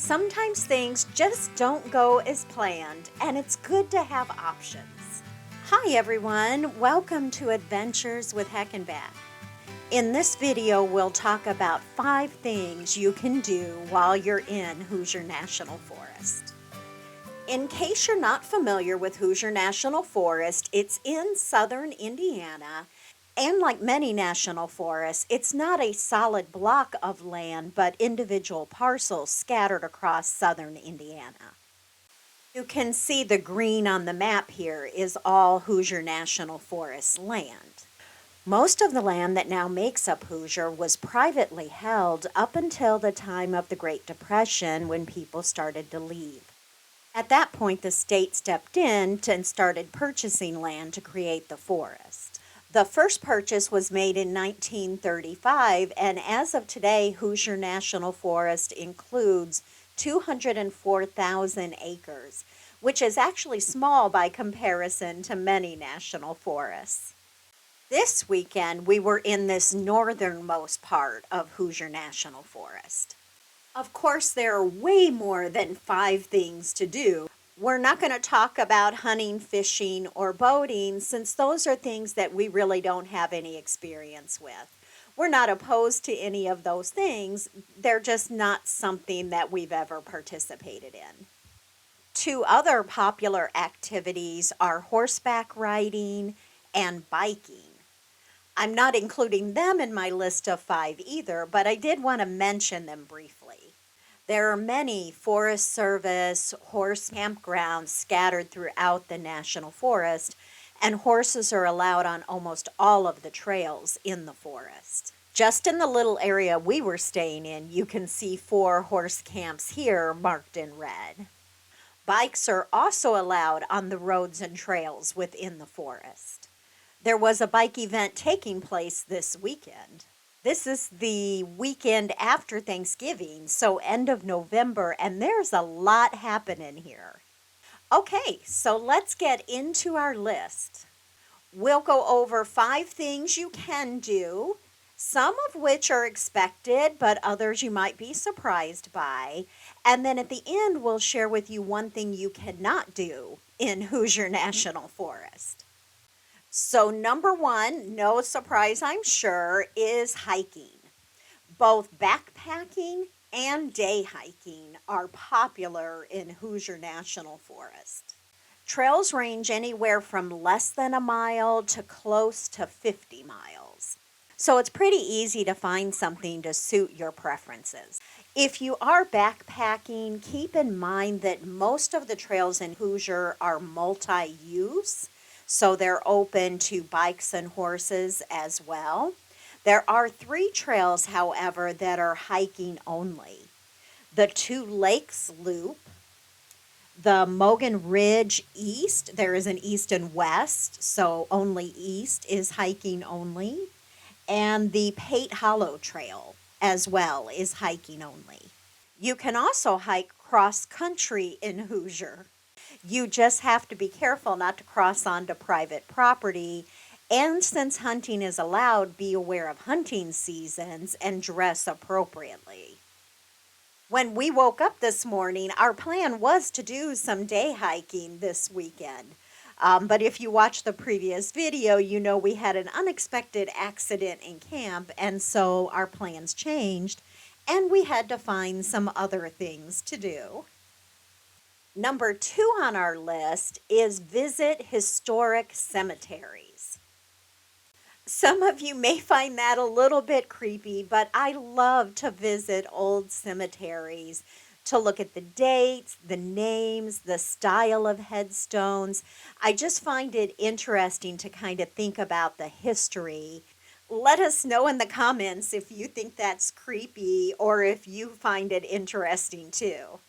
Sometimes things just don't go as planned, and it's good to have options. Hi everyone, welcome to Adventures with Heckenback. In this video, we'll talk about 5 things you can do while you're in Hoosier National Forest. In case you're not familiar with Hoosier National Forest, it's in southern Indiana. And like many national forests, it's not a solid block of land, but individual parcels scattered across southern Indiana. You can see the green on the map here is all Hoosier National Forest land. Most of the land that now makes up Hoosier was privately held up until the time of the Great Depression when people started to leave. At that point, the state stepped in and started purchasing land to create the forest. The first purchase was made in 1935, and as of today, Hoosier National Forest includes 204,000 acres, which is actually small by comparison to many national forests. This weekend, we were in this northernmost part of Hoosier National Forest. Of course, there are way more than 5 things to do. We're not going to talk about hunting, fishing, or boating since those are things that we really don't have any experience with. We're not opposed to any of those things. They're just not something that we've ever participated in. 2 other popular activities are horseback riding and biking. I'm not including them in my list of 5 either, but I did want to mention them briefly. There are many Forest Service horse campgrounds scattered throughout the National Forest, and horses are allowed on almost all of the trails in the forest. Just in the little area we were staying in, you can see 4 horse camps here marked in red. Bikes are also allowed on the roads and trails within the forest. There was a bike event taking place this weekend. This is the weekend after Thanksgiving, so end of November, and there's a lot happening here. Okay, so let's get into our list. We'll go over 5 things you can do, some of which are expected, but others you might be surprised by. And then at the end, we'll share with you one thing you cannot do in Hoosier National Forest. So number 1, no surprise I'm sure, is hiking. Both backpacking and day hiking are popular in Hoosier National Forest. Trails range anywhere from less than a mile to close to 50 miles. So it's pretty easy to find something to suit your preferences. If you are backpacking, keep in mind that most of the trails in Hoosier are multi-use. So they're open to bikes and horses as well. There are 3 trails, however, that are hiking only. The 2 Lakes Loop, the Hickory Ridge East, there is an east and west, so only east is hiking only. And the Pate Hollow Trail as well is hiking only. You can also hike cross country in Hoosier. You just have to be careful not to cross onto private property, and since hunting is allowed, be aware of hunting seasons and dress appropriately. When we woke up this morning, our plan was to do some day hiking this weekend. But if you watched the previous video, you know we had an unexpected accident in camp, and so our plans changed, and we had to find some other things to do. Number 2 on our list is visit historic cemeteries. Some of you may find that a little bit creepy, but I love to visit old cemeteries to look at the dates, the names, the style of headstones. I just find it interesting to kind of think about the history. Let us know in the comments if you think that's creepy or if you find it interesting too.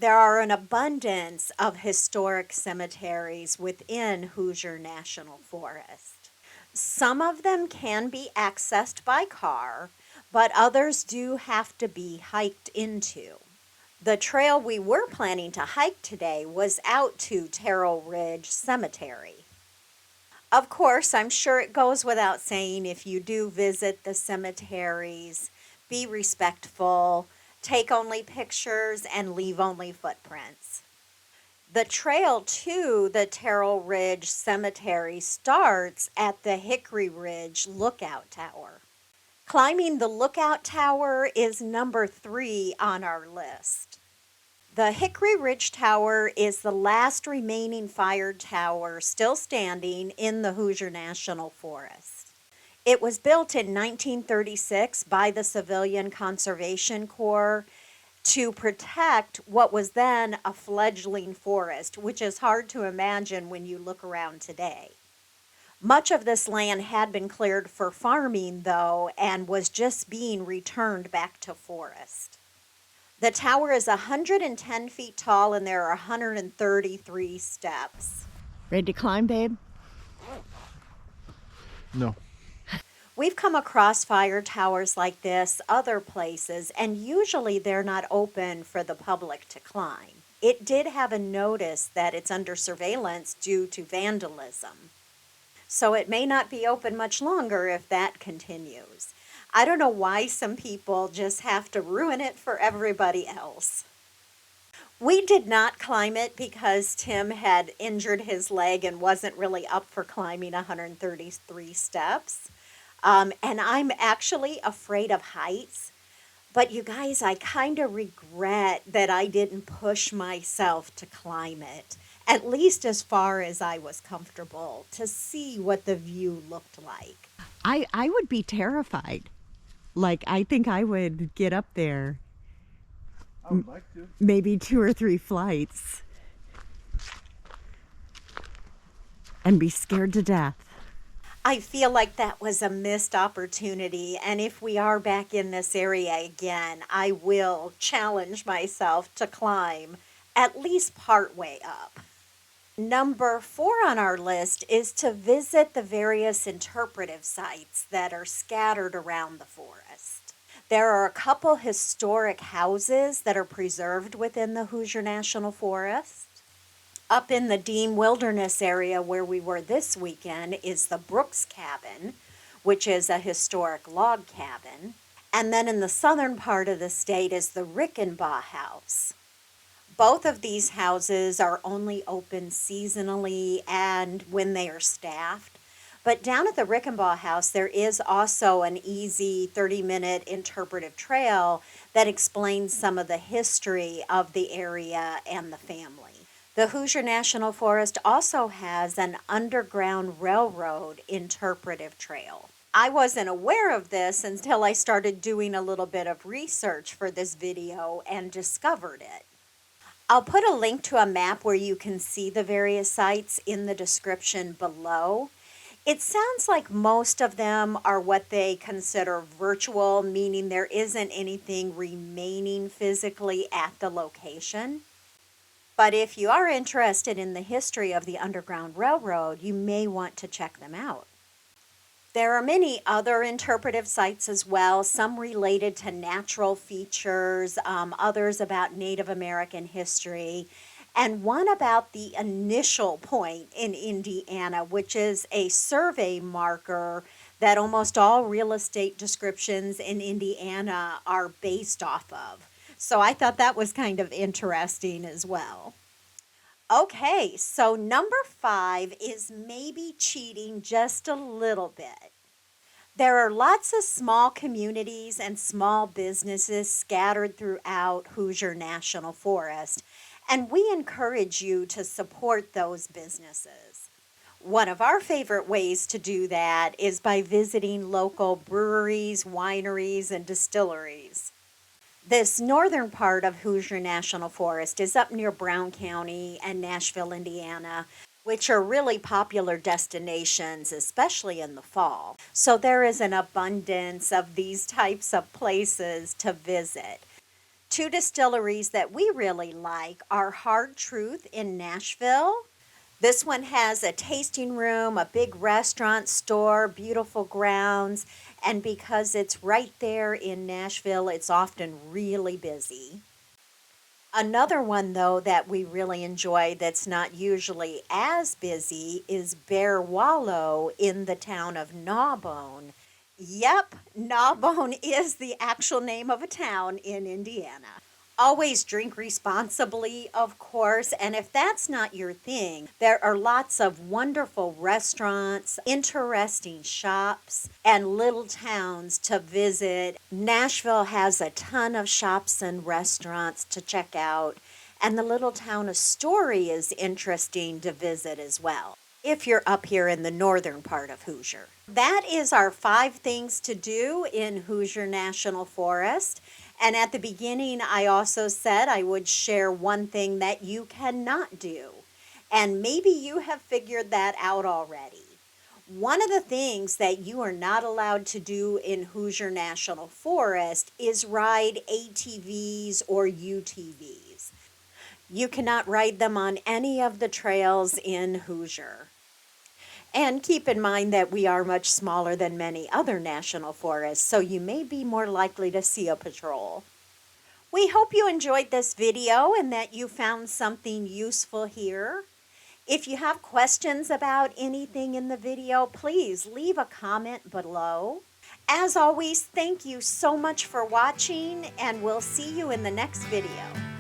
There are an abundance of historic cemeteries within Hoosier National Forest. Some of them can be accessed by car, but others do have to be hiked into. The trail we were planning to hike today was out to Hickory Ridge Cemetery. Of course, I'm sure it goes without saying if you do visit the cemeteries, be respectful. take only pictures, and leave only footprints. The trail to the Terrell Ridge Cemetery starts at the Hickory Ridge Lookout Tower. Climbing the lookout tower is number 3 on our list. The Hickory Ridge Tower is the last remaining fired tower still standing in the Hoosier National Forest. It was built in 1936 by the Civilian Conservation Corps to protect what was then a fledgling forest, which is hard to imagine when you look around today. Much of this land had been cleared for farming, though, and was just being returned back to forest. The tower is 110 feet tall and there are 133 steps. Ready to climb, babe? No. We've come across fire towers like this other places, and usually they're not open for the public to climb. It did have a notice that it's under surveillance due to vandalism. So it may not be open much longer if that continues. I don't know why some people just have to ruin it for everybody else. We did not climb it because Tim had injured his leg and wasn't really up for climbing 133 steps. And I'm actually afraid of heights. But you guys, I kind of regret that I didn't push myself to climb it, at least as far as I was comfortable, to see what the view looked like. I would be terrified. Like, I think I would get up there I would like to. maybe 2 or 3 flights and be scared to death. I feel like that was a missed opportunity, and if we are back in this area again, I will challenge myself to climb at least part way up. Number 4 on our list is to visit the various interpretive sites that are scattered around the forest. There are a couple historic houses that are preserved within the Hoosier National Forest. Up in the Dean Wilderness area where we were this weekend is the Brooks Cabin, which is a historic log cabin. And then in the southern part of the state is the Rickenbaugh House. Both of these houses are only open seasonally and when they are staffed. But down at the Rickenbaugh House, there is also an easy 30-minute interpretive trail that explains some of the history of the area and the family. The Hoosier National Forest also has an underground railroad interpretive trail. I wasn't aware of this until I started doing a little bit of research for this video and discovered it. I'll put a link to a map where you can see the various sites in the description below. It sounds like most of them are what they consider virtual, meaning there isn't anything remaining physically at the location. But if you are interested in the history of the Underground Railroad, you may want to check them out. There are many other interpretive sites as well, some related to natural features, others about Native American history, and one about the initial point in Indiana, which is a survey marker that almost all real estate descriptions in Indiana are based off of. So I thought that was kind of interesting as well. Okay, so number 5 is maybe cheating just a little bit. There are lots of small communities and small businesses scattered throughout Hoosier National Forest, and we encourage you to support those businesses. One of our favorite ways to do that is by visiting local breweries, wineries, and distilleries. This northern part of Hoosier National Forest is up near Brown County and Nashville, Indiana, which are really popular destinations, especially in the fall. So there is an abundance of these types of places to visit. 2 distilleries that we really like are Hard Truth in Nashville. This one has a tasting room, a big restaurant, store, beautiful grounds, and because it's right there in Nashville, it's often really busy. Another one, though, that we really enjoy that's not usually as busy is Bear Wallow in the town of Gnawbone Yep, Gnawbone is the actual name of a town in Indiana. Always drink responsibly, of course, and if that's not your thing, there are lots of wonderful restaurants, interesting shops, and little towns to visit. Nashville has a ton of shops and restaurants to check out, and the little town of Story is interesting to visit as well if you're up here in the northern part of Hoosier. That is our 5 things to do in Hoosier National Forest. And at the beginning, I also said I would share one thing that you cannot do. And maybe you have figured that out already. One of the things that you are not allowed to do in Hoosier National Forest is ride ATVs or UTVs. You cannot ride them on any of the trails in Hoosier. And keep in mind that we are much smaller than many other national forests, so you may be more likely to see a patrol. We hope you enjoyed this video and that you found something useful here. If you have questions about anything in the video, please leave a comment below. As always, thank you so much for watching, and we'll see you in the next video.